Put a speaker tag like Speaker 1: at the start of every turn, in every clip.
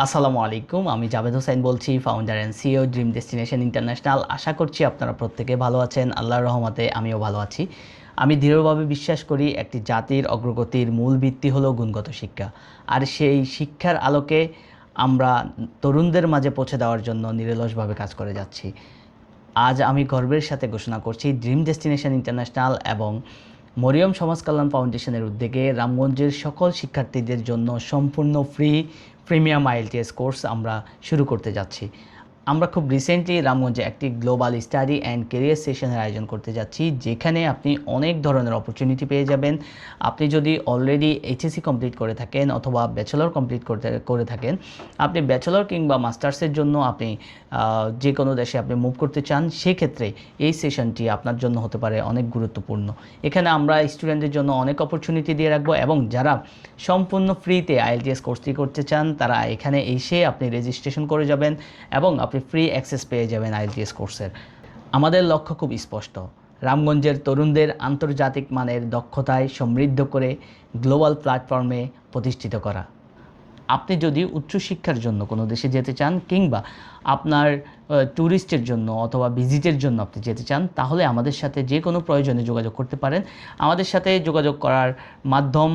Speaker 1: আসসালামু আলাইকুম। আমি জাভেদ হোসেন বলছি, founder and CEO dream destination international. আশা করছি আপনারা প্রত্যেকে ভালো আছেন। আল্লাহর রহমতে আমিও ভালো আছি। আমি দৃঢ়ভাবে বিশ্বাস করি একটি জাতির অগ্রগতির মূল ভিত্তি হলো গুণগত শিক্ষা। আর সেই শিক্ষার আলোকে আমরা তরুণদের মাঝে পৌঁছে দেওয়ার জন্য নিরলসভাবে কাজ করে যাচ্ছি। আজ আমি গর্বের সাথে ঘোষণা করছি, ড্রিম ডেস্টিনেশন ইন্টারন্যাশনাল এবং মরিয়ম সমাজ কল্যাণ ফাউন্ডেশনের উদ্যোগে রামগঞ্জের সকল শিক্ষার্থীদের জন্য সম্পূর্ণ ফ্রি প্রিমিয়াম আইএলটিএস কোর্স আমরা শুরু করতে যাচ্ছি। আমরা খুব রিসেন্টলি রামগঞ্জে একটি গ্লোবাল স্টাডি অ্যান্ড কেরিয়ার সেশনের আয়োজন করতে যাচ্ছি, যেখানে আপনি অনেক ধরনের অপরচুনিটি পেয়ে যাবেন। আপনি যদি অলরেডি এইচএসসি কমপ্লিট করে থাকেন অথবা ব্যাচেলর কমপ্লিট করে থাকেন, আপনি ব্যাচেলর কিংবা মাস্টার্সের জন্য আপনি যে কোনো দেশে আপনি মুভ করতে চান, সেক্ষেত্রে এই সেশনটি আপনার জন্য হতে পারে অনেক গুরুত্বপূর্ণ। এখানে আমরা স্টুডেন্টদের জন্য অনেক অপরচুনিটি দিয়ে রাখবো, এবং যারা সম্পূর্ণ ফ্রিতে আইএলটিএস কোর্সটি করতে চান তারা এখানে এসে আপনি রেজিস্ট্রেশন করে যাবেন এবং আপনি ফ্রি অ্যাক্সেস পেয়ে যাবেন আইএলটিএস কোর্সের। আমাদের লক্ষ্য খুব স্পষ্ট, রামগঞ্জের তরুণদের আন্তর্জাতিক মানের দক্ষতায় সমৃদ্ধ করে গ্লোবাল প্ল্যাটফর্মে প্রতিষ্ঠিত করা। আপনি যদি উচ্চশিক্ষার জন্য কোনো দেশে যেতে চান কিংবা আপনার ট্যুরিস্টের জন্য অথবা ভিজিটের জন্য আপনি যেতে চান, তাহলে আমাদের সাথে যে কোনো প্রয়োজনে যোগাযোগ করতে পারেন। আমাদের সাথে যোগাযোগ করার মাধ্যম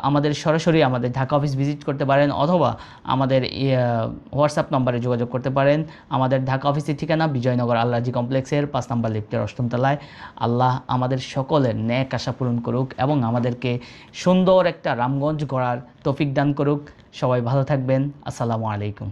Speaker 1: আমাদের সরাসরি আমাদের ঢাকা অফিস ভিজিট করতে পারেন, অথবা আমাদের হোয়াটসঅ্যাপ নম্বরে যোগাযোগ করতে পারেন। আমাদের ঢাকা অফিসের ঠিকানা বিজয়নগর আল-রাজি কমপ্লেক্সের 5 নম্বর লিফটের 8ম তলায়। আল্লাহ আমাদের সকলের ন্যাক আশা পূরণ করুক এবং আমাদেরকে সুন্দর একটা রামগঞ্জ গড়ার তৌফিক দান করুক। সবাই ভালো থাকবেন। আসসালামু আলাইকুম।